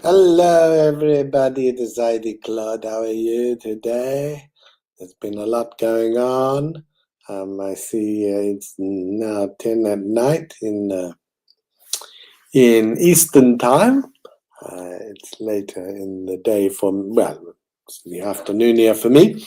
Hello, everybody. This is ID Claude. How are you today? There's been a lot going on. I see it's now 10 at night in Eastern time. It's later in the day it's the afternoon here for me.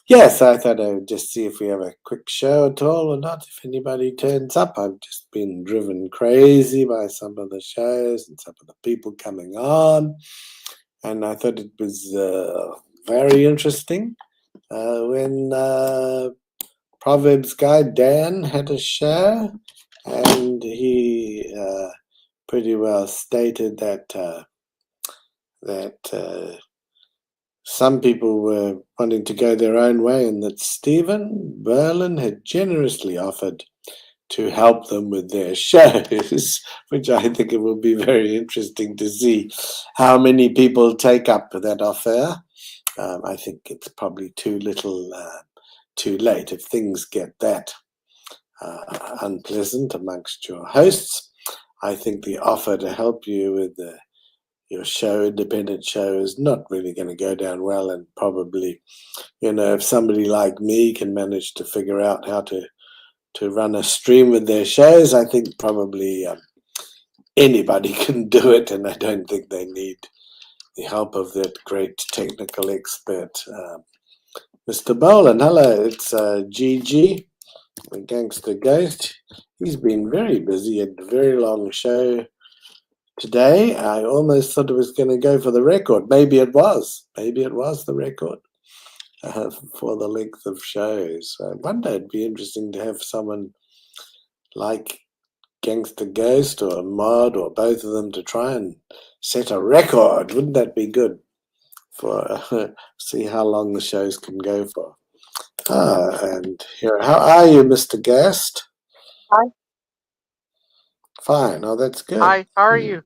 Yes, I thought I would just see if we have a quick show at all or not, if anybody turns up. I've just been driven crazy by some of the shows and some of the people coming on, and I thought it was very interesting when Proverbs guy Dan had a show, and he pretty well stated that some people were wanting to go their own way, and that Stephen Berlin had generously offered to help them with their shows, which I think it will be very interesting to see how many people take up that offer. I think it's probably too little, too late if things get that unpleasant amongst your hosts. I think the offer to help you with your show, independent show, is not really going to go down well, and probably, if somebody like me can manage to figure out how to run a stream with their shows, I think probably anybody can do it, and I don't think they need the help of that great technical expert, Mr. Boland. Hello, it's Gigi, the Gangster Ghost. He's been very busy, had a very long show today. I almost thought it was going to go for the record. Maybe it was. Maybe it was the record for the length of shows. One day it'd be interesting to have someone like Gangster Ghost or Mod or both of them to try and set a record. Wouldn't that be good? For see how long the shows can go for. And here, how are you, Mr. Guest? Hi. Fine. Oh, that's good. Hi, how are you?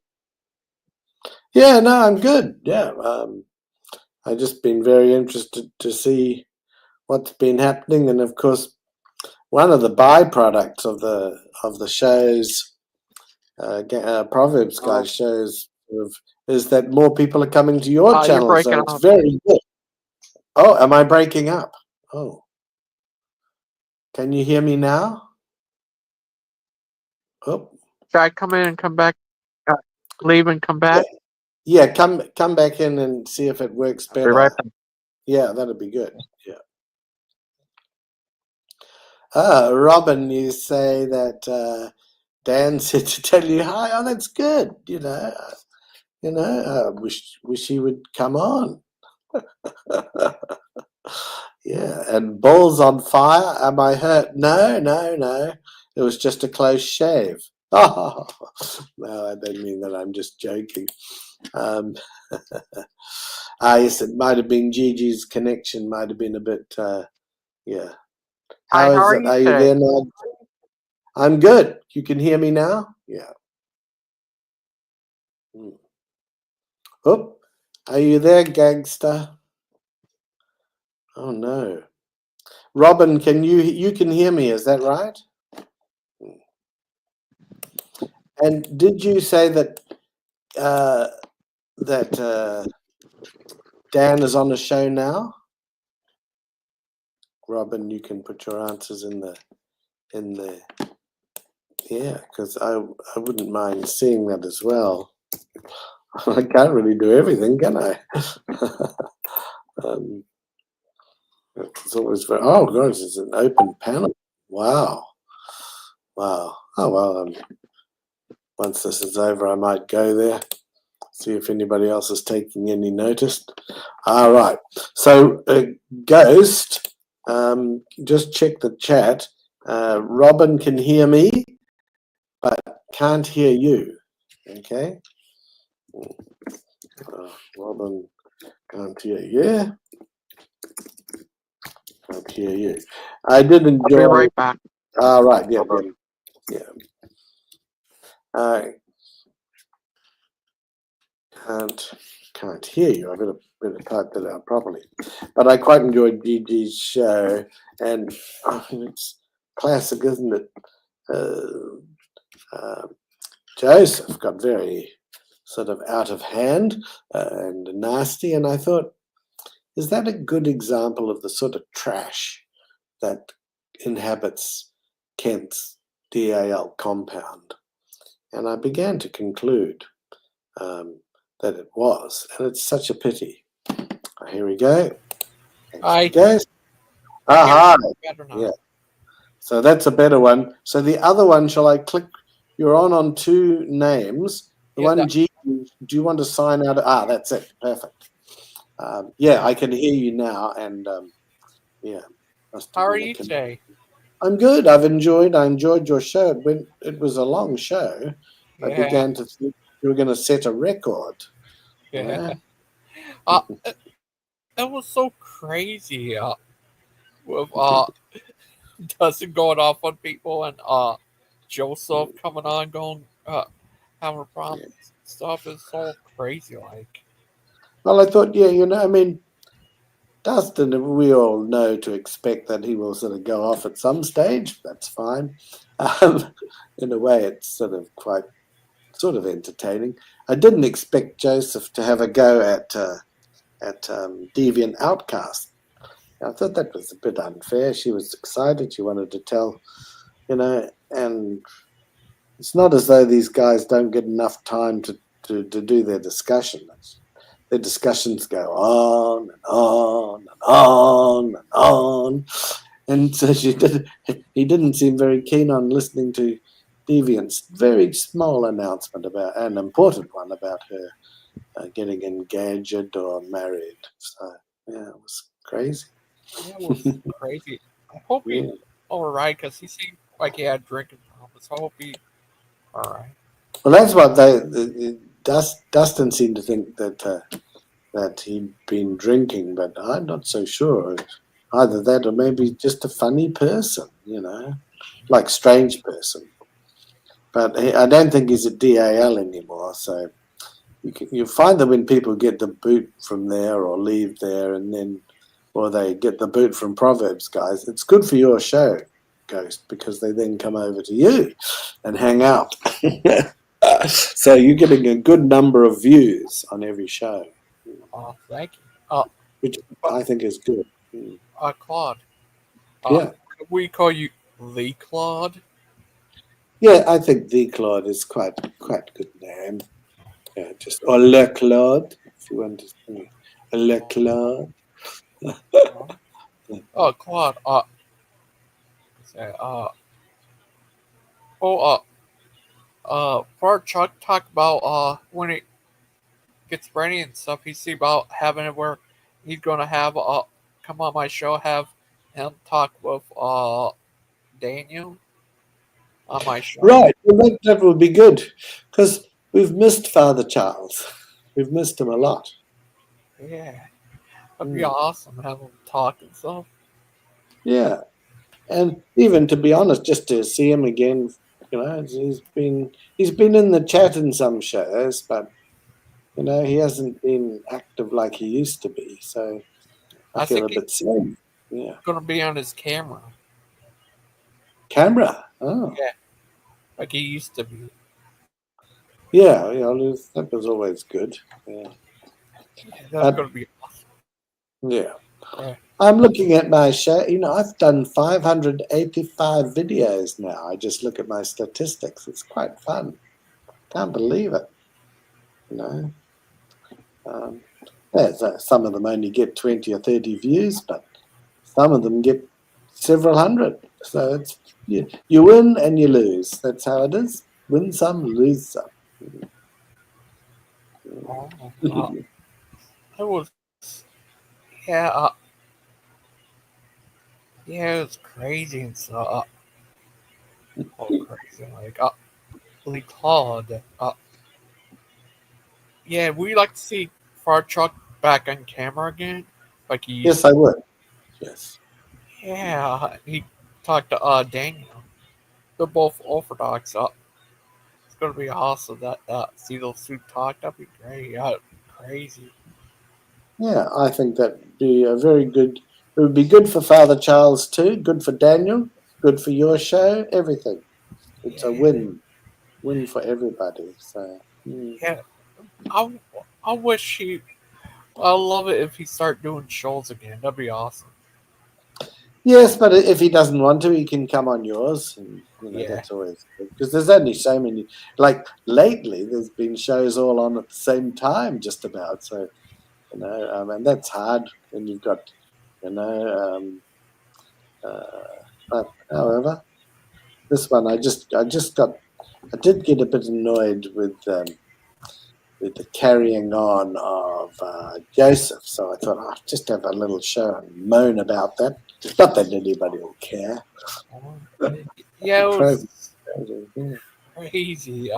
Yeah, no, I'm good. Yeah, I've just been very interested to see what's been happening, and of course, one of the byproducts of the shows, Proverbs guys shows, is that more people are coming to your You're channel, so breaking it's up. very good. Oh, am I breaking up? Oh, can you hear me now? Oh, Try come in and come back, leave and come back. yeah. Come back in and see if it works Be better. right back. Yeah, that'd be good. Yeah. Robin, you say that Dan said to tell you hi. Oh, that's good. Wish he would come on. Yeah, and Bawles on fire. Am I hurt? No. It was just a close shave. Oh, no, I don't mean that. I'm just joking. Yes, it might have been Gigi's connection. Might have been a bit. Yeah. Hi, how are it? you Are you today? there now? I'm good. You can hear me now? Yeah. Oh, are you there, gangster? Oh no. Robin, can you can hear me, is that right? And did you say that Dan is on the show now? Robin, you can put your answers in the yeah, because I wouldn't mind seeing that as well. I can't really do everything, can I? It's always very, oh gosh, it's an open panel. Wow. Oh well, once this is over, I might go there, see if anybody else is taking any notice. All right. So, Ghost, just check the chat. Robin can hear me, but can't hear you. Okay. Robin can't hear you. Yeah. Can't hear you. I did enjoy. I'll be right back. All right. Yeah. I can't hear you. I better type that out properly. But I quite enjoyed Gigi's show, and it's classic, isn't it? Joseph got very sort of out of hand and nasty. And I thought, is that a good example of the sort of trash that inhabits Kent's DAL compound? And I began to conclude that it was, and it's such a pity. Here we go. I Goes. I hear Aha! you better Yeah. now. So that's a better one. So the other one, shall I click? You're on two names. The Yeah, one that, G. Do you want to sign out? That's it. Perfect. Yeah, I can hear you now, and yeah, must how have are been a you con- today? I'm good. I enjoyed your show. It was a long show, I Yeah, began to think you were going to set a record. yeah. Yeah. It, it was so crazy. With Dustin going off on people and Joseph coming on going having Yeah. problems. Stuff is so crazy. Like, Well, I thought, yeah, I mean, Dustin, we all know to expect that he will sort of go off at some stage. That's fine. Um, in a way, it's sort of entertaining. I didn't expect Joseph to have a go at Deviant Outcast. I thought that was a bit unfair. She was excited. She wanted to tell, and it's not as though these guys don't get enough time to do their discussions. Their discussions go on and on and on and on. And so he didn't seem very keen on listening to Deviant's very small announcement about an important one about her getting engaged or married. So, yeah, it was crazy. yeah, it was crazy. I hope he's Yeah. all right because he seemed like he had drinking problems. I hope he all right. Well, that's what Dustin seemed to think that he'd been drinking, but I'm not so sure. Either that or maybe just a funny person, like strange person. But I don't think he's at DAL anymore. So you find that when people get the boot from there or leave there, or they get the boot from Proverbs guys, it's good for your show, Ghost, because they then come over to you and hang out. So you're getting a good number of views on every show, Thank you. which But I think is good. Mm. Claude, Yeah. could we call you the Claude? Yeah, I think the Claude is quite good name. Yeah, just or Le Claude, if you want to say Le Claude. Claude. Say, oh, for Chuck talk about when it gets ready and stuff, he see about having it where he's gonna have come on my show, have him talk with Daniel on my show. Right, well, that would be good because we've missed Father Charles. We've missed him a lot. Yeah, that'd be Mm. awesome. Have him talk and stuff. Yeah, and even to be honest, just to see him again, he's been in the chat in some shows, but he hasn't been active like he used to be. So I I feel think a he's bit sad. Yeah, gonna be on his camera. camera. Oh, Yeah, like he used to be. yeah, that was always good. Yeah, Yeah, that's but gonna be awesome. yeah. Yeah. I'm looking at my show. I've done 585 videos now. I just look at my statistics. It's quite fun. Can't believe it. You know, um, some of them only get 20 or 30 views, but some of them get several hundred. So you win and you lose. That's how it is. Win some, lose some. Oh, it was. Yeah. Yeah, it was crazy and stuff. Oh, crazy. Like, Lee Claude. Yeah, we like to see Far Truck back on camera again, like he used Yes, to. I would. Yes. Yeah, he talked to Daniel. They're both Orthodox. It's gonna be awesome that see those two talk. That'd be great. Crazy. Yeah, I think that'd be a very good. It would be good for Father Charles too. Good for Daniel. Good for your show. Everything. It's a Yeah, win for everybody. So yeah. I, I wish he. I love it if he start doing shows again. That'd be awesome. Yes, but if he doesn't want to, he can come on yours, and Yeah. that's always good because there's only so many. Like lately, there's been shows all on at the same time, just about. So and that's hard when you've got, you know. But however, this one, I did get a bit annoyed with the carrying on of Joseph. So I thought I'll just have a little show and moan about that. Not that anybody will care. Yeah, it Pro- was crazy.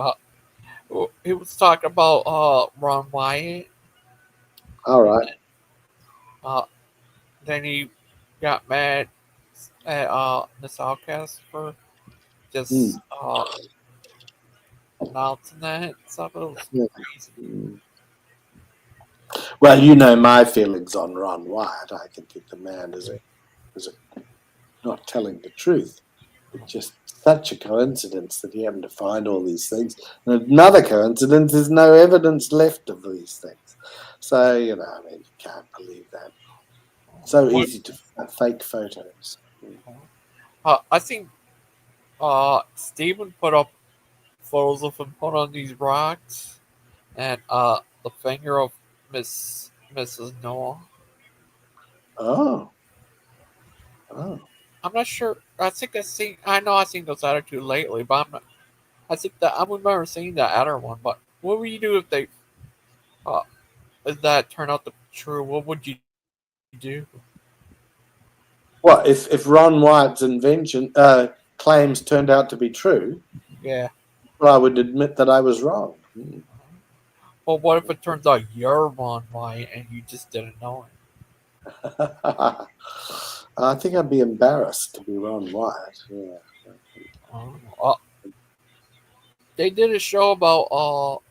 It was talking about Ron Wyatt, All and right. uh, then he got mad at this outcast for Mm, just announcing that stuff. It was yeah. crazy. Mm. Well, you know my feelings on Ron Wyatt. I think that the man is not telling the truth. It's just such a coincidence that he happened to find all these things. And another coincidence is no evidence left of these things. So, I mean, you can't believe that. So What easy to fake photos. Mm. I think Steven put up photos of him put on these rocks and the finger of Mrs. Noah. Oh, oh. I'm not sure. I think I seen. I know I've seen those other two lately, but I'm not. I think that I remember seeing that other one. But what would you do if they uh, if that turned out to be true? What would you do? What if Ron Wyatt's invention claims turned out to be true? Yeah. Well, I would admit that I was wrong. Mm. Well, what if it turns out you're Ron White and you just didn't know it? I think I'd be embarrassed to be Ron Wyatt. Yeah. Um, uh, they did a show about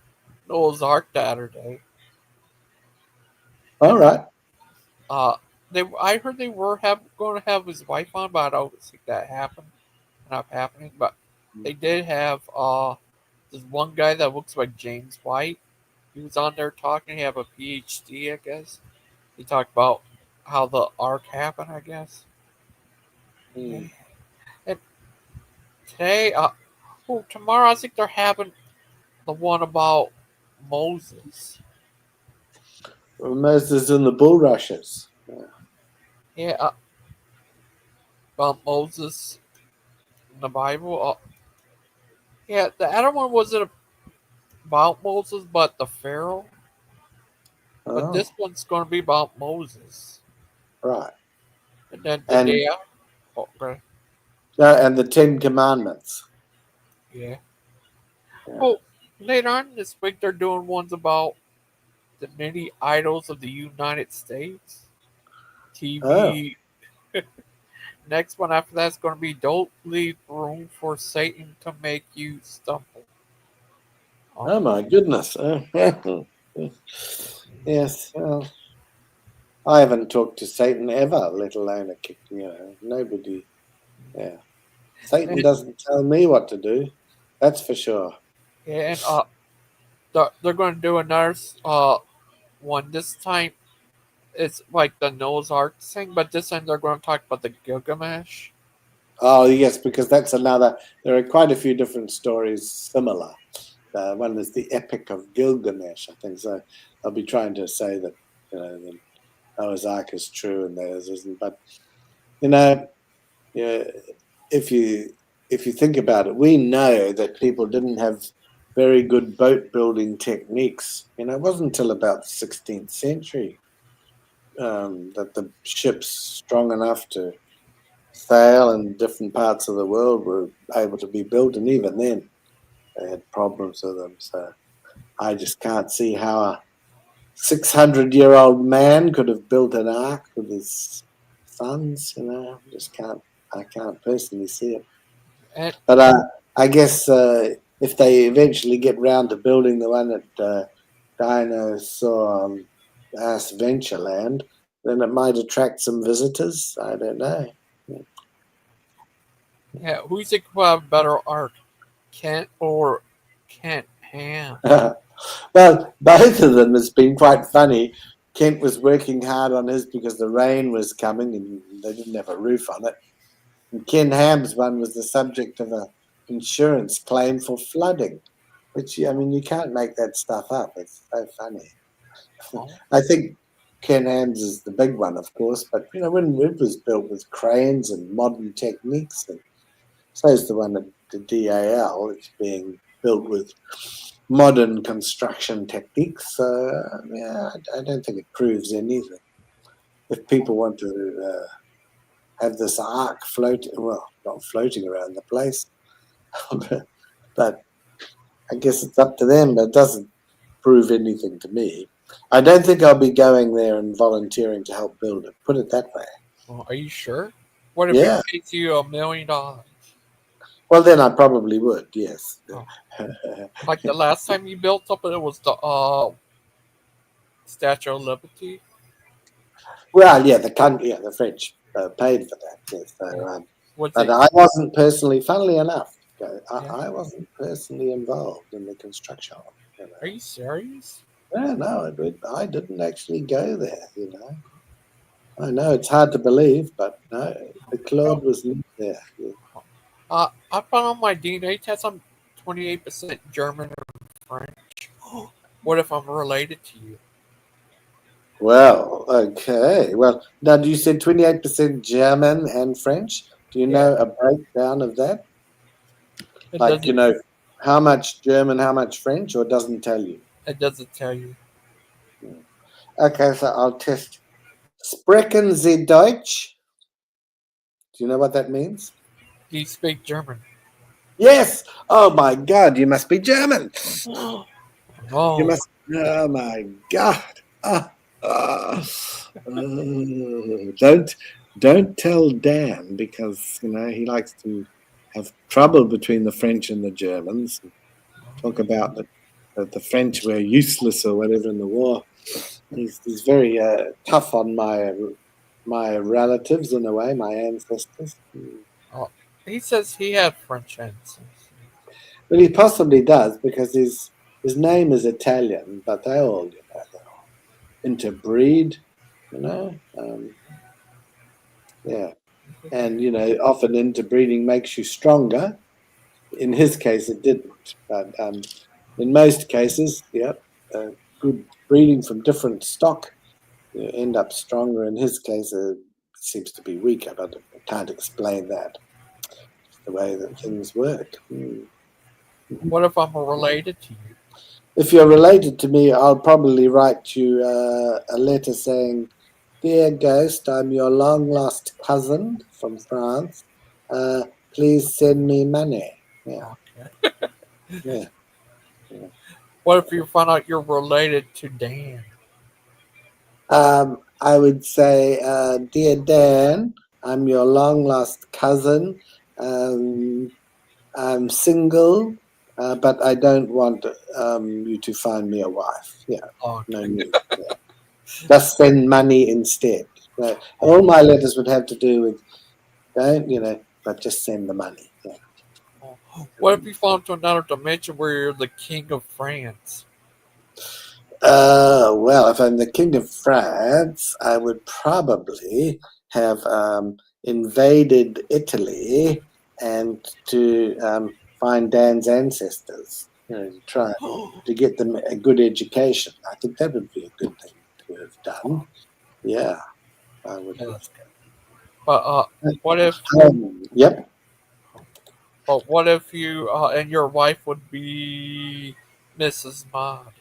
Noah's Ark the other day, All and right. uh, they I heard they were going to have his wife on, but I don't think that happened. Not happening. But they did have this one guy that looks like James White. He was on there talking. He have a PhD, I guess. He talked about how the Ark happened, I guess. Yeah. Mm. And today, tomorrow I think they're having the one about Moses. Well, Moses and the bulrushes. Yeah, about Moses in the Bible. Yeah, the other one wasn't about Moses, but the Pharaoh. But Oh, this one's going to be about Moses. right. And then the And day after, okay, and the Ten Commandments. yeah. Yeah. Oh, later on this week they're doing ones about the many idols of the United States. Oh, TV. Next one after that's going to be don't leave room for Satan to make you stumble. Oh, oh my goodness. Yes. Well, I haven't talked to Satan ever, let alone a kick. Nobody. Yeah. Satan and, doesn't tell me what to do. That's for sure. and they're going to do another one. This time it's like the Noah's Ark thing, but this time they're going to talk about the Gilgamesh. Oh, yes, because that's another. There are quite a few different stories similar. One is the Epic of Gilgamesh, I think. So I'll be trying to say that the Noah's Ark is true and theirs isn't. But you know, yeah, if you if you think about it, we know that people didn't have very good boat building techniques. It wasn't until about the 16th century that the ships strong enough to sail in different parts of the world were able to be built, and even then they had problems with them. So I just can't see how a 600-year-old man could have built an ark with his sons. Just can't. I can't personally see it. And But I guess if they eventually get round to building the one at Dinosaur Adventureland, then it might attract some visitors. I don't know. yeah, who you think will have a better arc, Kent or Kent Ham? Well, both of them has been quite funny. Kent was working hard on his because the rain was coming and they didn't have a roof on it. And Ken Ham's one was the subject of a insurance claim for flooding, which I mean you can't make that stuff up. It's so funny. Oh, I think Ken Ham's is the big one, of course, but you know when it was built with cranes and modern techniques, and so is the one at the DAL. It's being built with modern construction techniques. So yeah, I don't think it proves anything. If people want to have this ark floating, well, not floating around the place, but I guess it's up to them. But it doesn't prove anything to me. I don't think I'll be going there and volunteering to help build it. Put it that way. well, are you sure? What if he Yeah. pays you $1 million? Well, then I probably would. Yes. Oh, like the last time you built something, it was the Statue of Liberty. Well, yeah, the French paid for that. Yes, so, Was but it? I wasn't personally. Funnily enough, Yeah. I wasn't personally involved in the construction. You Are know. you serious? Yeah, no, I didn't actually go there. You know, I know it's hard to believe, but no, the Oh, Claude was not there. Yeah. I found on my DNA test I'm 28% German and French. What if I'm related to you? Well, okay. Well, now you said 28% German and French. Do you Yeah, know a breakdown of that? it Like, you doesn't. know, how much German, how much French, or it doesn't tell you? It doesn't tell you. Okay, so I'll test. Sprechen Sie Deutsch? Do you know what that means? Do you speak German? Yes. Oh my God, you must be German. You Oh, must. Oh my God. Ah, don't tell Dan because you know he likes to have trouble between the French and the Germans. Talk about the French were useless or whatever in the war. He's very tough on my relatives in a way, my ancestors. oh. He says he had French ancestors. But he possibly does because his name is Italian, but they all they're all interbreed, you know. Yeah, and you know often interbreeding makes you stronger. In his case, it didn't, but in most cases, yeah, good breeding from different stock you end up stronger. In his case, it seems to be weaker, but I can't explain that. It's the way that things work. What if I'm related to you? If you're related to me, I'll probably write you a letter saying, "Dear Ghost, I'm your long lost cousin from France. Uh, please send me money." Yeah, Okay. yeah, yeah. What if you find out you're related to Dan? I would say, "Dear Dan, I'm your long lost cousin. Um, I'm single, but I don't want you to find me a wife. Yeah, no Okay. need. Yeah. Just spend money instead. All my letters would have to do with don't, you know, but just send the money. Yeah. What if you fall into another dimension where you're the king of France? Well, if I'm the king of France, I would probably have invaded Italy and to find Dan's ancestors. You know, to try to get them a good education. I think that would be a good thing to have done. Yeah, I would Yeah, have. that's good. But what if? Yep. But what if you and your wife would be Mrs. Maud?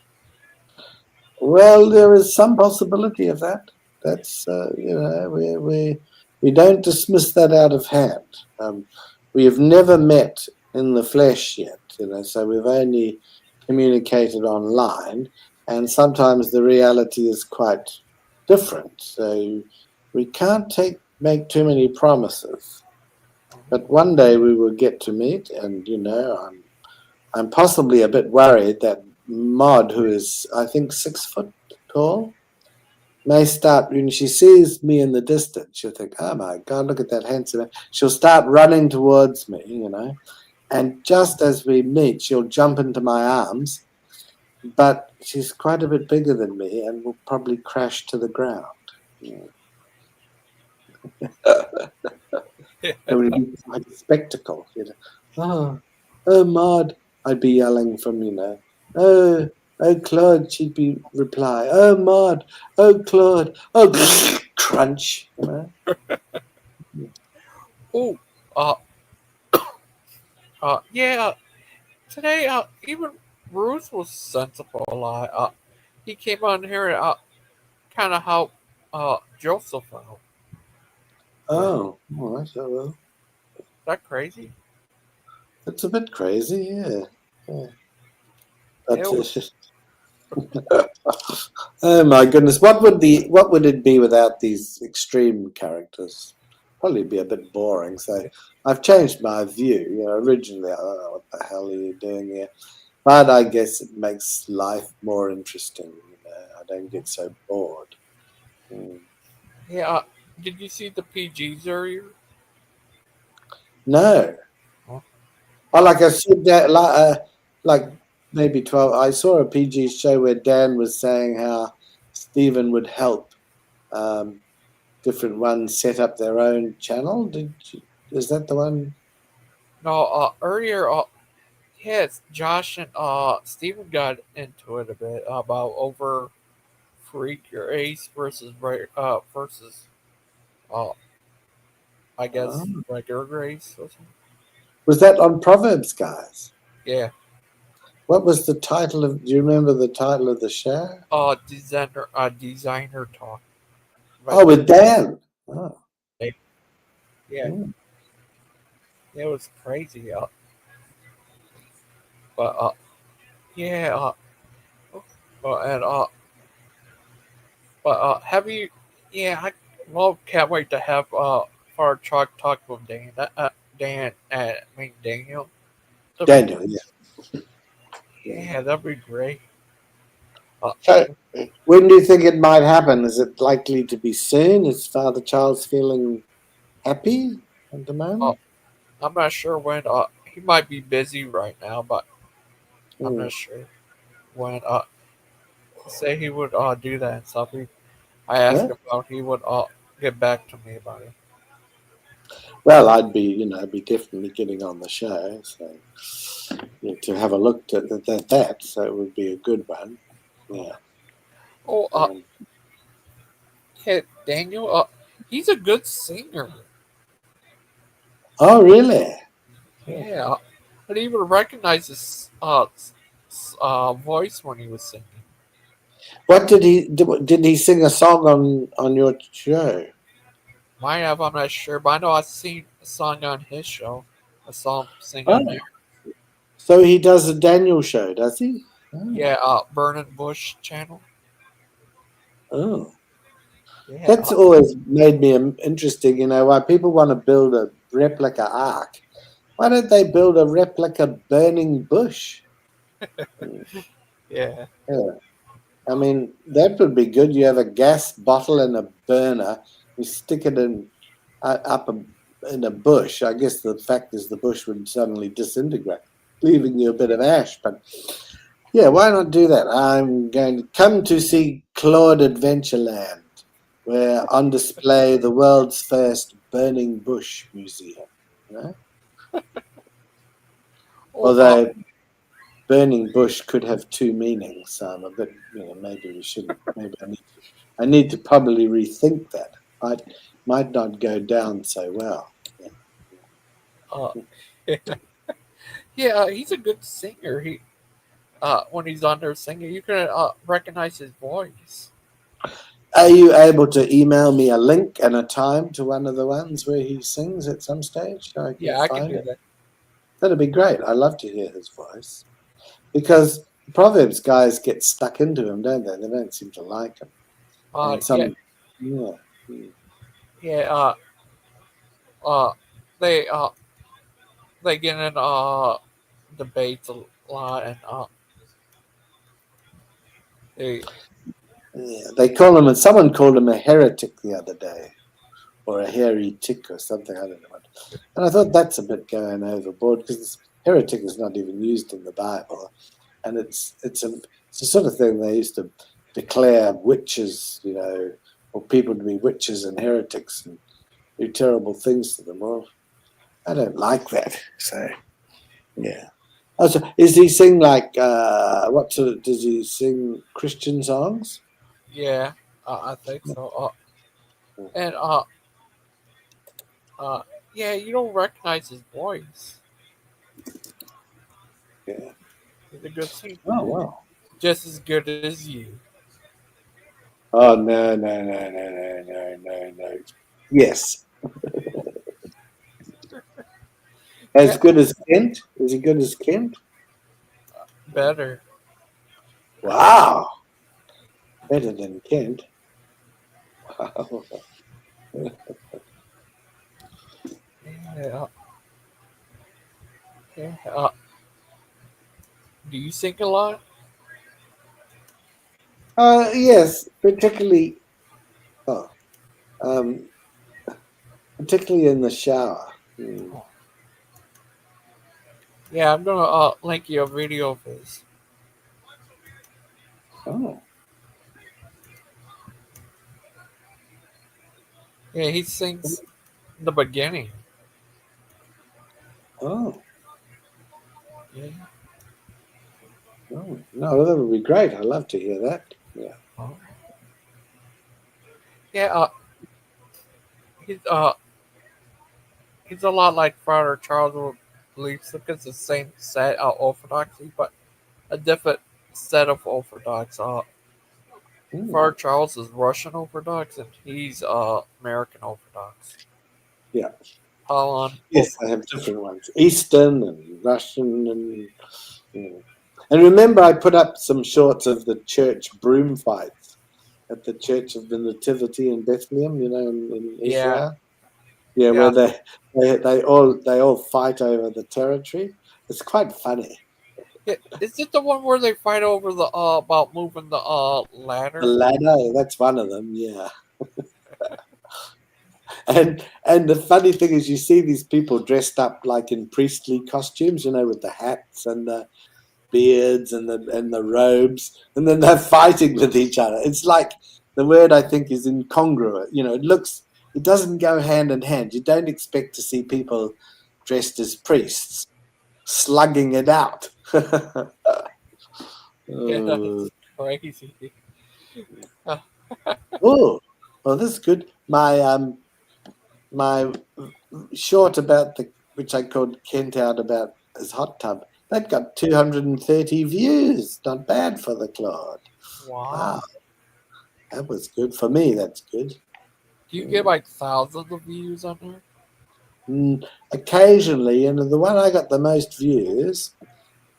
Well, there is some possibility of that. That's you know we don't dismiss that out of hand. We have never met in the flesh yet, you know, so we've only communicated online, and sometimes the reality is quite different. So we can't make too many promises. But one day we will get to meet, and you know, I'm possibly a bit worried that Maud, who is I think 6 foot tall, may start when she sees me in the distance. She'll think, "Oh my God, look at that handsome man." She'll start running towards me, you know, and just as we meet, she'll jump into my arms, but she's quite a bit bigger than me and will probably crash to the ground. Yeah. It would be like a spectacle. Oh, oh, Maud, I'd be yelling from, oh, oh, Claude, she'd be reply, oh, Maud, oh, Claude, oh, crunch, Oh, uh, yeah. Today, even Ruth was sensible a lot. He came on here and kind of helped Joseph out. With Oh, all right, oh, well, that crazy? that's a bit crazy, yeah. Yeah. It But was, oh my goodness, what would it be without these extreme characters? Probably be a bit boring. So I've changed my view. Originally I don't know what the hell are you doing here, but I guess it makes life more interesting. I don't get so bored. Mm. yeah. Did you see the PGs earlier? No, Huh? I Uh, like I said that like maybe 12. I saw a PG show where Dan was saying how Stephen would help. Um, Different ones set up their own channel. Is that the one? no, earlier, yes, Josh and Steven got into it a bit about over freak or ace versus uh I guess Oh. regular race or something. Was that on Proverbs, guys? Yeah. What was the title of? Do you remember the title of the show? Designer talk. But Oh, with Dan. Oh, yeah, hmm. it was crazy. But yeah. And but have you? Yeah, can't wait to have our talk with Dan. Dan, I mean Daniel. That'd be Daniel. Yeah. Yeah. yeah, that'd be great. Uh, So, when do you think it might happen? Is it likely to be soon? Is Father Charles feeling happy at the uh, moment? I'm not sure when. He might be busy right now, but I'm Hmm. not sure when. Say he would do that and stuff. I asked Yeah. him about. He would get back to me about it. Well, I'd be definitely getting on the show, so to have a look at that. So it would be a good one. Oh, Yeah. oh Um, yeah, Daniel. He's a good singer. oh, really? Oh. Yeah, I didn't even recognize his voice when he was singing. What did he sing a song on your show? Might have, I'm not sure, but I know I've seen a song on his show. I saw him sing on Oh, there. so he does a Daniel show, does he? Oh, Yeah, Burning Bush channel. oh. Yeah, That's always made me interesting. Why people want to build a replica ark. Why don't they build a replica burning bush? Hmm, yeah. yeah. I mean, that would be good. You have a gas bottle and a burner. You stick it in a bush. I guess the fact is the bush would suddenly disintegrate, leaving you a bit of ash. But yeah, why not do that? I'm going to come to see Claude Adventureland, where on display the world's first burning bush museum. You know? Oh, Although burning bush could have two meanings, so I'm a bit, maybe we shouldn't. Maybe I need to probably rethink that. I might not go down so well. Yeah. uh, yeah, he's a good singer. He when he's on there singing, you can recognize his voice. Are you able to email me a link and a time to one of the ones where he sings at some stage so I can Yeah, I can find do it? that. That'd be great. I love to hear his voice because Proverbs guys get stuck into him, don't they? They don't seem to like him, and Yeah, yeah, mm. yeah. Uh, they they get in debates a lot, and they Yeah. They call him, and someone called him a heretic the other day, or a hairy tick or something. I don't know what. And I thought that's a bit going overboard because heretic is not even used in the Bible, and it's It's the sort of thing they used to declare witches, or people to be witches and heretics and do terrible things to them. Well, I don't like that. So, yeah. Oh, so is he sing like what sort of, does he sing Christian songs? Yeah, I think so. And uh, yeah, you don't recognize his voice. Yeah. He's a good singer, Oh wow. just as good as you. Oh no no no no no no no no. Yes. As Yeah, good as Kent? Is he good as Kent? better. Wow. Better than Kent. Wow. Yeah, yeah. Do you sing a lot? Yes, particularly. Oh, um, particularly in the shower. Hmm. Yeah, I'm gonna link you a video of his. Oh, Yeah, he sings the beginning. oh, Yeah. oh. No, that would be great. I'd love to hear that. Yeah. Oh. Yeah. He's he's a lot like Father Charles believes because the same set of orthodoxy, but a different set of orthodox. Hmm. Father Charles is Russian Orthodox, and he's American Orthodox. Yeah. Holland Yes, I have Orthodox. different ones. Eastern and Russian and yeah. And remember, I put up some shorts of the church broom fights at the Church of the Nativity in Bethlehem, in Yeah, Israel. Yeah, yeah, where they all fight over the territory. It's quite funny. yeah. Is it the one where they fight over the about moving the The ladder? ladder, that's one of them. Yeah, and the funny thing is, you see these people dressed up like in priestly costumes, with the hats and the beards and the robes, and then they're fighting with each other. It's like the word I think is incongruent. It doesn't go hand in hand. You don't expect to see people dressed as priests slugging it out. Yeah, Uh, that's crazy. oh, well, that's good. My short about the which I called Kent out about his hot tub. That got 230 views. Not bad for the Claude. Wow. Wow, that was good for me. That's good. Do you get Mm. like thousands of views on there? Occasionally, and the one I got the most views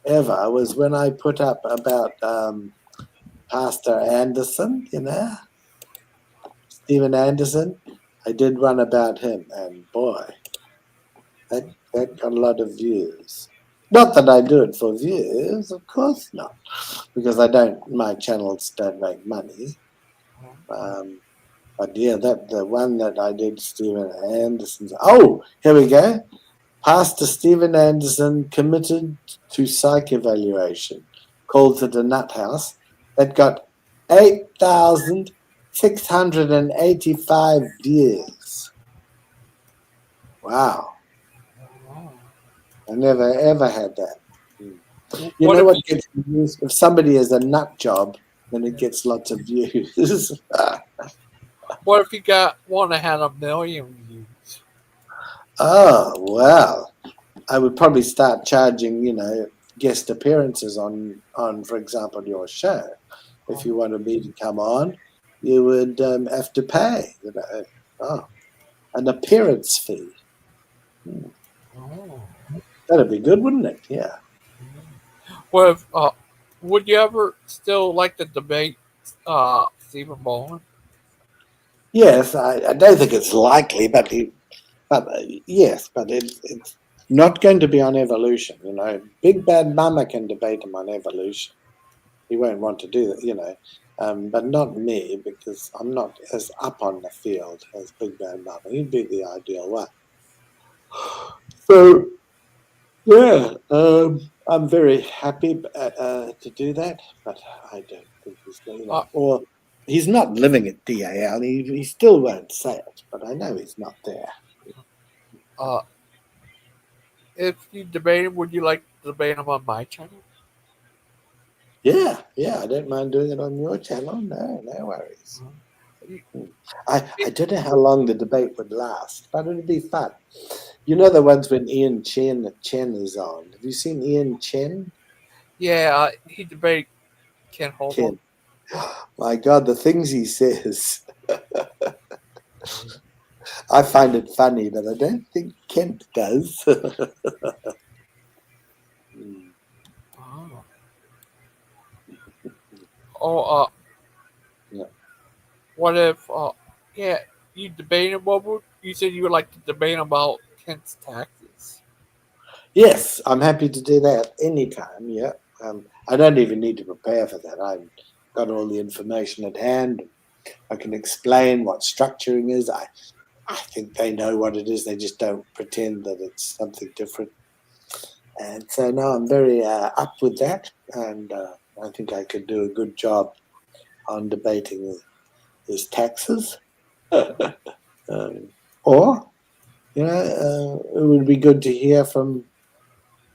ever was when I put up about Pastor Anderson. Stephen Anderson. I did one about him, and boy, that got a lot of views. Not that I do it for views, of course not, because I don't. My channels don't make money. Um, but yeah, that the one that I did, Stephen Anderson's. Oh, here we go. Pastor Stephen Anderson committed to psych evaluation. Called to the Nut House. That got 8,685 views. Wow. Oh. I never ever had that. Mm. You What know if what you gets views? If somebody has a nut job, then it gets lots of views. what if you got one that had 1 million views? Oh, well. I would probably start charging, guest appearances on, for example, your show. If Oh, you wanted me to come on, you would have to pay, oh, an appearance fee. Hmm. oh. That'd be good, wouldn't it? Yeah. What if would you ever still like to debate Stephen Bowling? Yes, I don't think it's likely, but yes, but it's not going to be on evolution. Big Bad Mama can debate him on evolution. He won't want to do that, but not me because I'm not as up on the field as Big Bad Mama. He'd be the ideal one. So yeah, I'm very happy to do that, but I don't think he's going Uh, or he's not living at DAL. He still won't say it, but I know he's not there. uh, if you debate him, would you like to debate him on my channel? Yeah, yeah, I don't mind doing it on your channel. No, no worries. You- I don't know how long the debate would last, but it'd be fun. You know the ones when Chen is on. Have you seen Ian Chen? Yeah, he debate Ken Hovind. Ken. My God, the things he says. I find it funny, but I don't think Kent does. Mm. Oh, oh Yeah. what if, yeah, you debate him? What would you said you would like to debate about Kent's taxes? Yes, I'm happy to do that anytime. Yeah. I don't even need to prepare for that. I've got all the information at hand. I can explain what structuring is. I think they know what it is. They just don't pretend that it's something different. And so now I'm very up with that. And I think I could do a good job on debating his taxes. Um, or, it would be good to hear from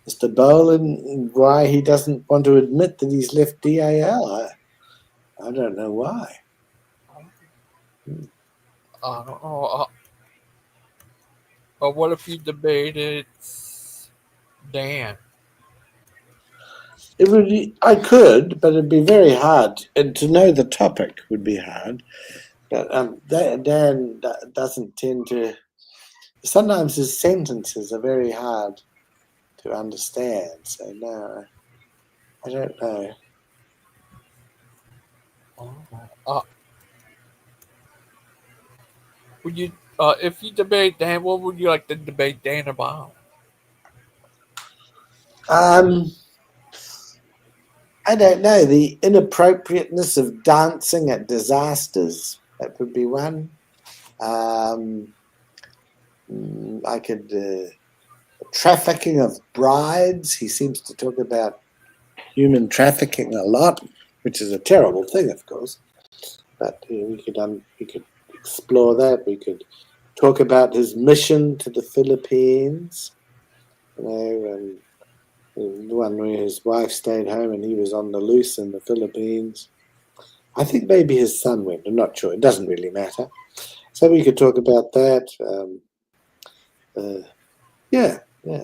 Mr. Boland why he doesn't want to admit that he's left DAL. I don't know why. I don't know. But what if you debated Dan? It would be, I could, but it'd be very hard. And to know the topic would be hard. But Dan doesn't tend to. Sometimes his sentences are very hard to understand. So no, I don't know. Oh, uh, would you, if you debate Dan, what would you like to debate Dan about? Um, I don't know. The inappropriateness of dancing at disasters. That would be one. Um, I could trafficking of brides. He seems to talk about human trafficking a lot, which is a terrible thing, of course. But we could explore that. We could talk about his mission to the Philippines. The one where his wife stayed home and he was on the loose in the Philippines. I think maybe his son went. I'm not sure. It doesn't really matter. So we could talk about that. Yeah, yeah.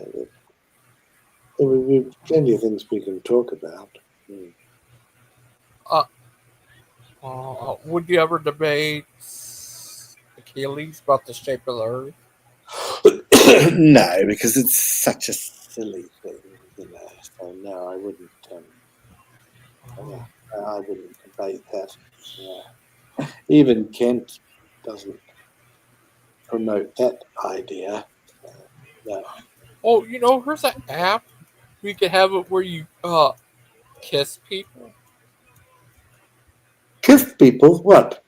There would be plenty of things we can talk about. Mm. Uh, would you ever debate Achilles about the shape of the earth? No, because it's such a silly thing, So no, I wouldn't. Yeah, I wouldn't debate that. Yeah. Even Kent doesn't promote that idea. No. Oh, here's an app. We could have it where you kiss people. Kiss people? What?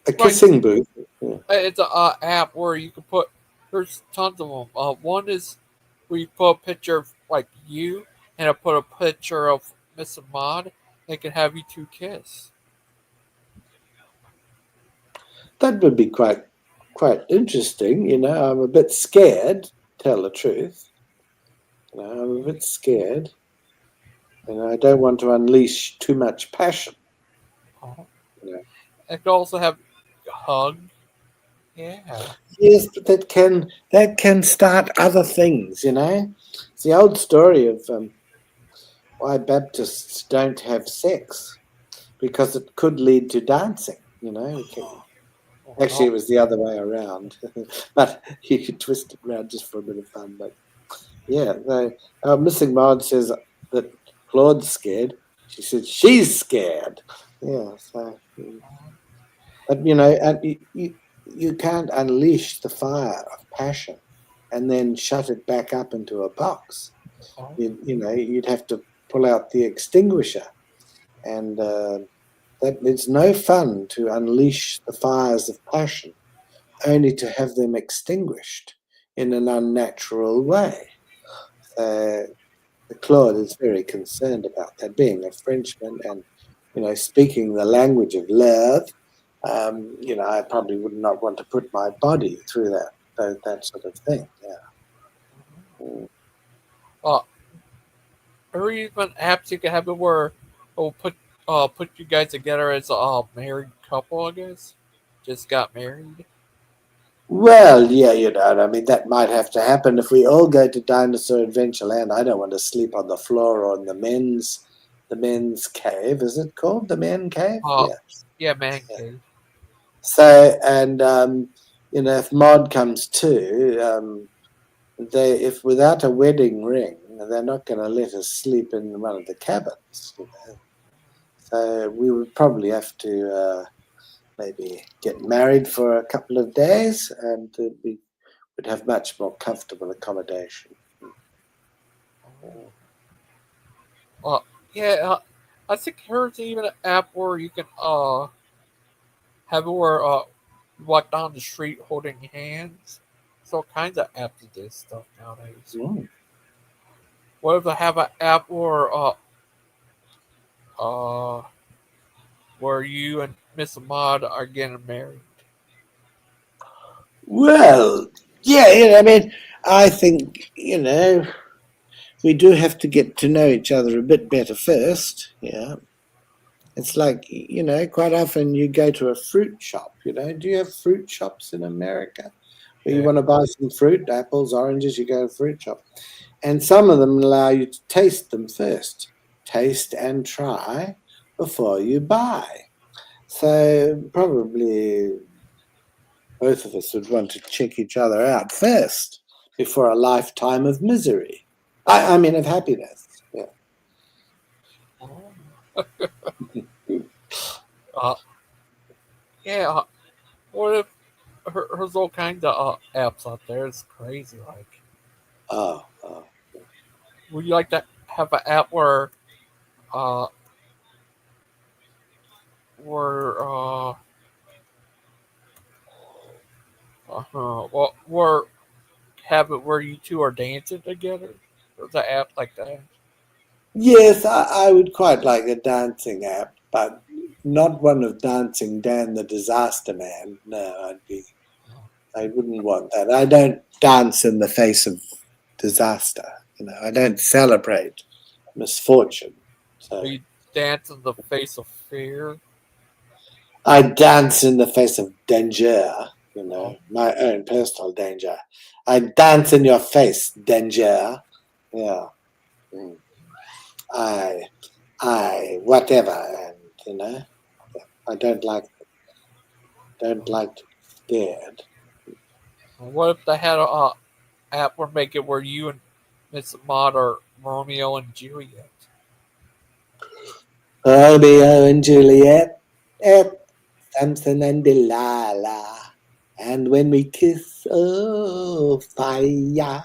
A Like kissing booth? Yeah. it's a app where you can put. There's tons of them. One is where you put a picture of like you, and I put a picture of Miss Ahmad. And can have you two kiss. That would be quite interesting. I'm a bit scared. Tell the truth. I'm a bit scared, and I don't want to unleash too much passion. Oh. You know. And could also have a hug. Yeah. Yes, but that can start other things. It's the old story of why Baptists don't have sex because it could lead to dancing. Actually, Oh, it was the other way around, but you could twist it around just for a bit of fun. But yeah, Missing Maud says that Claude's scared. She said she's scared. Yeah, so. But you can't unleash the fire of passion and then shut it back up into a box. oh, You'd have to pull out the extinguisher, and that it's no fun to unleash the fires of passion, only to have them extinguished in an unnatural way. Claude is very concerned about that, being a Frenchman and, speaking the language of love. I probably would not want to put my body through that sort of thing. Yeah. Mm. Uh, or even apps you can have it where it'll put you guys together as a married couple. I guess just got married. Well, yeah, I mean, that might have to happen if we all go to Dinosaur Adventureland. I don't want to sleep on the floor or in the men's cave. Is it called the men cave? Uh, Yeah. yeah, man Yeah. cave. So, and if Mod comes too, if without a wedding ring, they're not going to let us sleep in one of the cabins. So we would probably have to maybe get married for a couple of days, and we would have much more comfortable accommodation. Uh, yeah, I think there's even an app where you can have it where you walk down the street holding hands. There's all kinds of apps that do stuff nowadays. Mm. What if I have an app uh where you and Miss Ahmad are getting married? Well, yeah, I mean, I think we do have to get to know each other a bit better first. Yeah, it's like quite often you go to a fruit shop. Do you have fruit shops in America where you Yeah. want to buy some fruit, apples, oranges? You go to a fruit shop, and some of them allow you to taste them first, taste and try before you buy. So probably both of us would want to check each other out first before a lifetime of misery. I mean, of happiness. Yeah. Uh, yeah. What if there's all kinds of apps out there? It's crazy. Like, Oh, would you like to have an app uh where where have it where you two are dancing together? There's an app like that. yes, I would quite like a dancing app, but not one of Dancing Dan the Disaster Man. No, I wouldn't want that. I don't dance in the face of disaster. I don't celebrate misfortune. Where So you dance in the face of fear. I dance in the face of danger, Oh, my own personal danger. I dance in your face, danger. Yeah. Mm. I, whatever. And, I don't like to be scared. what if they had a app where make it where you and Miss Maud are Romeo and Juliet? Romeo and Juliet, Samson and Delilah. And when we kiss, oh, fire.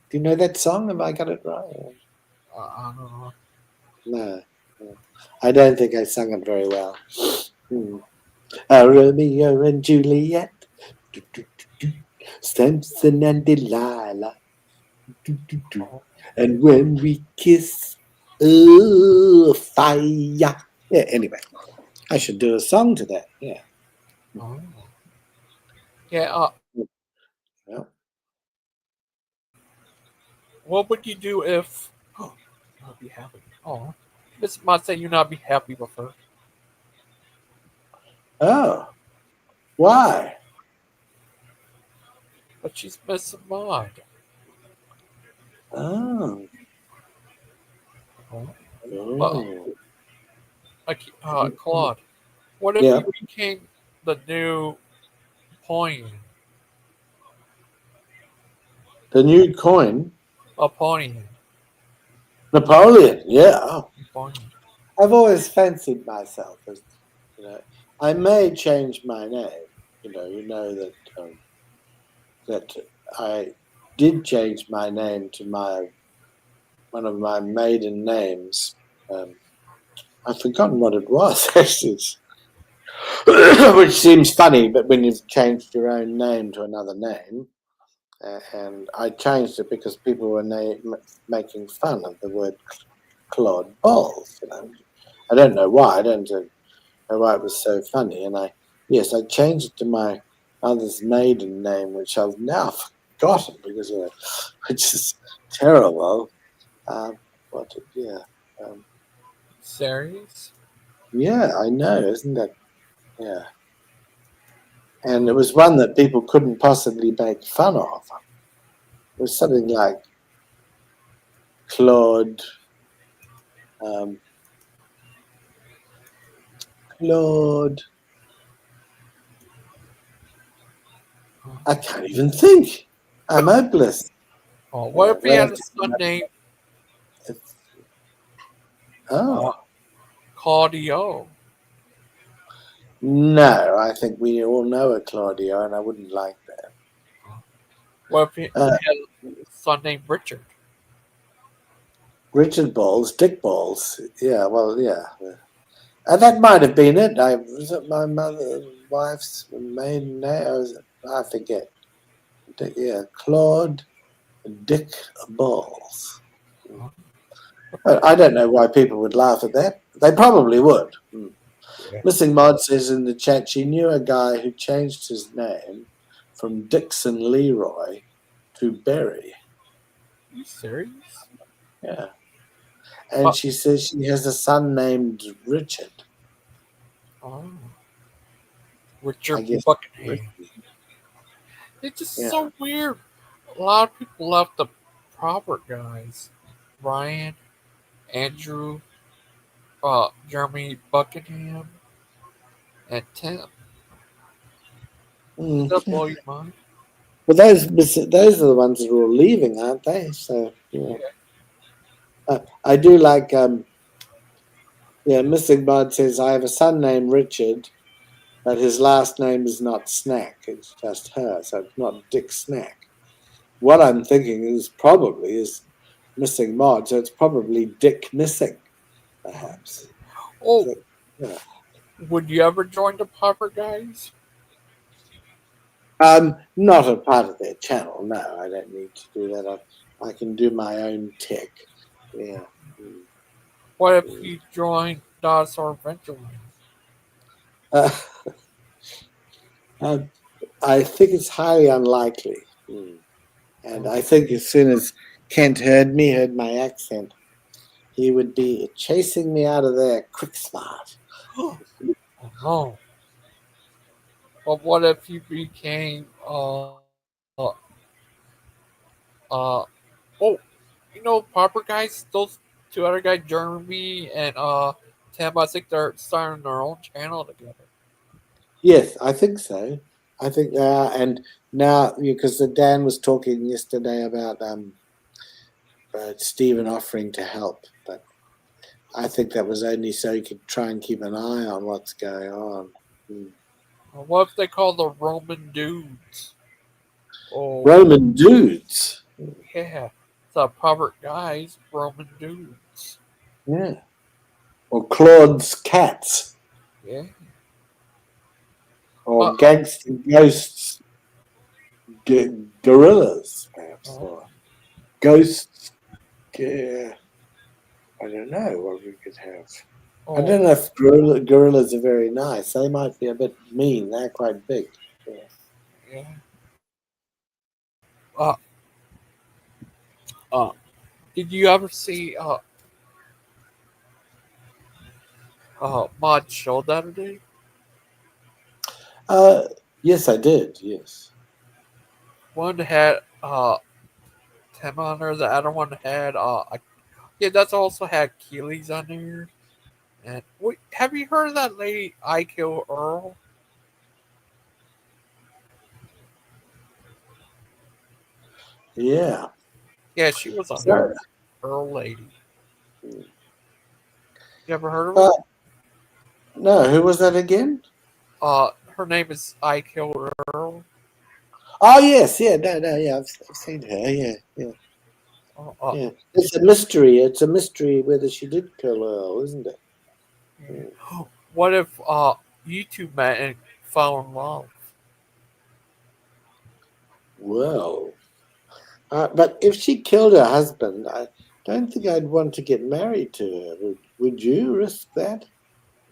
Do you know that song? Have I got it right? I don't know. No, no. I don't think I sung it very well. Hmm. Romeo and Juliet, do, do, do, do. Samson and Delilah, do, do, do. Oh, And when we kiss, oh, fire. Yeah, anyway, I should do a song to that. Yeah. oh. Yeah. Yeah. What would you do if? Oh, I'd be happy. Oh, Miss Maud said you not be happy with her, Oh, why? but she's Miss Maud. Oh, Oh. Well, oh. like Claude, what if Yeah, you became the new Pony? the new coin, A Pony. Napoleon. Yeah, Pony. I've always fancied myself as, you know, I may change my name. That I did change my name to one of my maiden names. Um, I've forgotten what it was, actually, which seems funny, but when you've changed your own name to another name, and I changed it because people were making fun of the word Claude Bawles. I don't know why. I don't know why it was so funny. And I changed it to my mother's maiden name, which I've now forgotten because which is terrible. What? Yeah, um, Serious? yeah, I know, isn't that? Yeah, and it was one that people couldn't possibly make fun of. It was something like Claude, um, Claude. I can't even think. I'm hopeless. What Yeah, if he we'll had have a to son named it's, uh, oh Claudio? no, I think we all know a Claudio, and I wouldn't like that. What if he Uh, had a son named Richard? Richard Balls, Dick Balls. Yeah, well, yeah. That might have been it. Was it my mother's wife's maiden name? I forget. Yeah, Claude Dick Balls. I don't know why people would laugh at that. They probably would. Yeah. Missing Mod says in the chat she knew a guy who changed his name from Dixon Leroy to Berry. You serious? Yeah. And Uh, she says she has a son named Richard. oh, I Richard guess. Buckingham. It's just Yeah. so weird. A lot of people left the proper guys. Ryan, Andrew, Jeremy Buckingham, and Tim. Does that Yeah. blow your mind? Well, those are the ones that are all leaving, aren't they? So yeah, Yeah. I do like. Yeah, Missing Bod says I have a son named Richard, but his last name is not Snack. It's just her, so it's not Dick Snack. What I'm thinking is Missing Mod, so it's probably Dick Missing, perhaps. Oh, So, yeah. would you ever join the proper guys? Not a part of their channel. No, I don't need to do that. I can do my own tech. Yeah. Mm, What if mm. you joined Dinosaur Adventureland? Uh, uh, I think it's highly unlikely. And I think as soon as Kent heard my accent, he would be chasing me out of there quick smart. Oh no. But what if you became oh, you know proper guys, those two other guys, Jeremy and Tim, I think they're starting their own channel together. Yes, I think so. I think they are. And now, because Dan was talking yesterday about Stephen offering to help, but I think that was only so he could try and keep an eye on what's going on. Mm. What if they call the Roman dudes? Oh Roman dudes. yeah. The proper guys, Roman dudes. Yeah. Or Claude's cats. Yeah. Uh, Or gangster ghosts, gorillas, perhaps. uh, Or ghosts. Yeah. I don't know what we could have. I oh don't know if gorillas are very nice. They might be a bit mean. They're quite big. Yeah. yeah. Uh, uh, did you ever see Mod show the other day? Uh, yes, I did. Yes. One had Tim on there. The other one had yeah, that's also had Keeley's on there. And wait, have you heard of that lady I Kill Earl? Yeah. Yeah, she was on there. So, Earl lady. You ever heard of uh, her? no, who was that again? Her name is I Kill Earl. Oh, yes. Yeah. No, no. Yeah, I've seen her. Yeah. Yeah. Uh, uh, Yeah. It's a mystery. It's a mystery whether she did kill Earl, isn't it? Mm. what if you two met and fell in love? Well. But if she killed her husband, I don't think I'd want to get married to her. Would you risk that?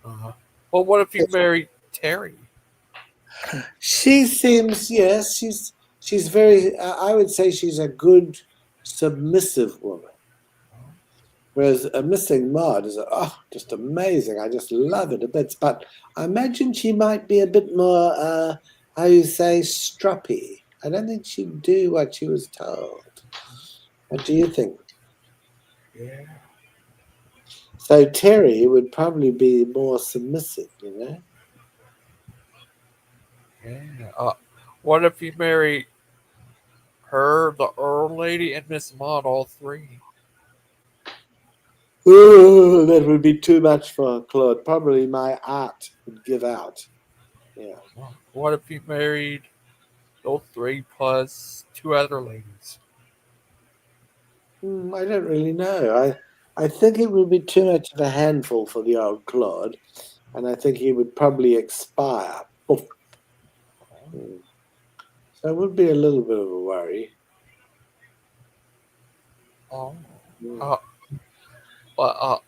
Uh, well, what if you marry Terry? She seems, yes, she's very. I would say she's a good submissive woman. Whereas a missing mod is just amazing. I just love it a bit. But I imagine she might be a bit more, how you say, stroppy. I don't think she'd do what she was told. What do you think? Yeah, So Terry would probably be more submissive, you know? yeah. What if you marry her, the Earl lady, and Miss Maud, all three? Ooh, that would be too much for Claude. Probably my art would give out. Yeah. What if you married those three plus two other ladies? I don't really know. I think it would be too much of a handful for the old Claude, and I think he would probably expire. Poof. Mm. So it would be a little bit of a worry. Oh, Mm. uh, but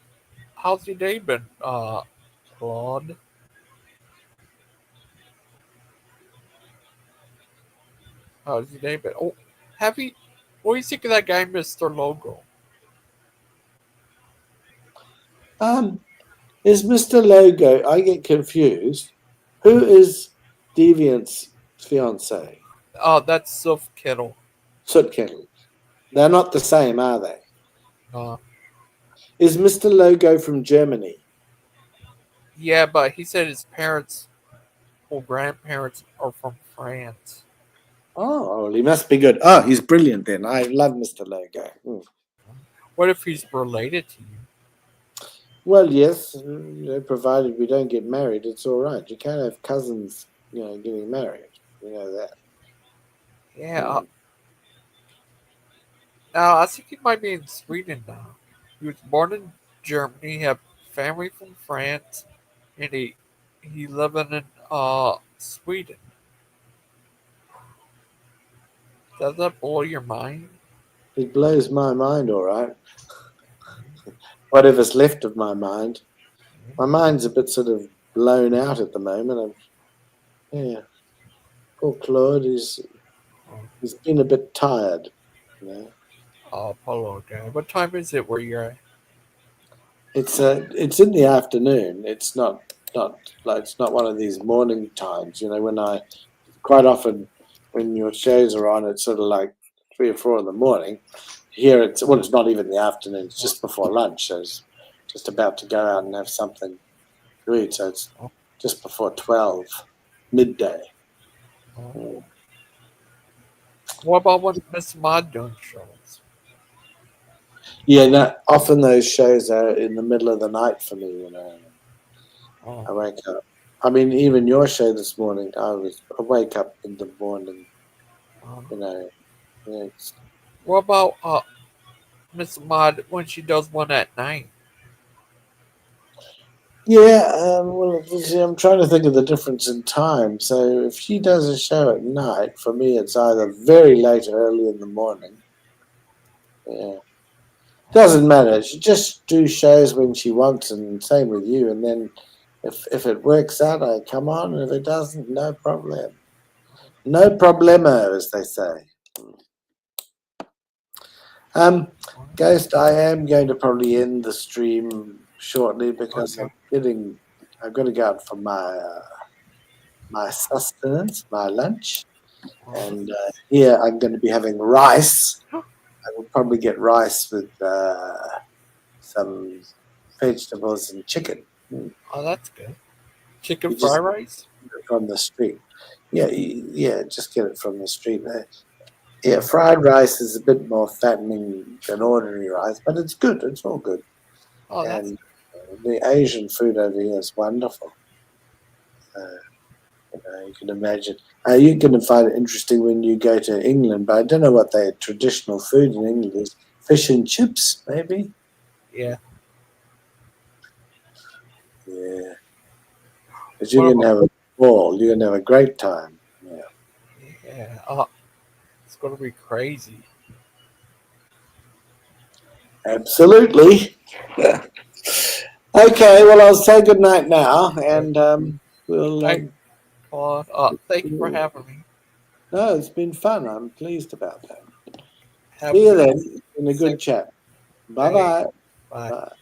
how's your day been, Claude? How's your day been? Oh, have you? What do you think of that guy, Mister Logo? Um, is Mr. Logo? I get confused. Who is Deviant's fiance? That's Soph Kittle. Soot Kettle. They're not the same, are they? Uh, Is Mr. Logo from Germany? yeah, but he said his parents or grandparents are from France. Oh, well, he must be good. Oh, he's brilliant then. I love Mr. Logo. What if he's related to you? Well, yes, provided we don't get married, it's all right. You can't have cousins, getting married. You know that. Yeah. Hmm. Now I think he might be in Sweden now. He was born in Germany. He had family from France, and he living in Sweden. Does that blow your mind? It blows my mind, all right. Whatever's left of my mind. My mind's a bit sort of blown out at the moment. Yeah, poor Claude, he's been a bit tired, you know. Oh, Polo guy. What time is it where you're at? It's in the afternoon. It's not one of these morning times, when I quite often when your shows are on, it's sort of like 3 or 4 in the morning. Here it's not even the afternoon, it's just before lunch. So it's just about to go out and have something to eat. So it's Oh, just before 12, midday. oh. Mm. What about when Miss Mod doing shows? Yeah, no, often those shows are in the middle of the night for me, Oh, I wake up. I mean, even your show this morning, I wake up in the morning, oh. you know. Yeah, What about Miss Mod when she does one at night? yeah, well, see, I'm trying to think of the difference in time. So if she does a show at night, for me, it's either very late or early in the morning. Yeah, doesn't matter. She just do shows when she wants, and same with you. And then if it works out, I come on. And if it doesn't, no problem. No problemo, as they say. Um, Ghost, I am going to probably end the stream shortly because Okay. I've got to go out for my sustenance, my lunch, and here I'm going to be having rice. I will probably get rice with some vegetables and chicken. Oh, that's good. Chicken You just fried rice? get it from the street. Yeah, yeah, just get it from the street. Yeah, fried rice is a bit more fattening than ordinary rice, but it's good. It's all good. Oh, that's And the Asian food over here is wonderful. Uh, you can imagine. You're going to find it interesting when you go to England, but I don't know what their traditional food in England is. Fish and chips, maybe? yeah. Yeah. But you're What going to about have a ball. You're going to have a great time. Yeah. yeah? It's gonna be crazy. Absolutely. Okay, well, I'll say good night now, and we'll. Hey, Claude, thank you for having me. No, it's been fun. I'm pleased about that. Have See a you good then. one. It's been a Same. good chat. Hey, Bye-bye. bye. Bye.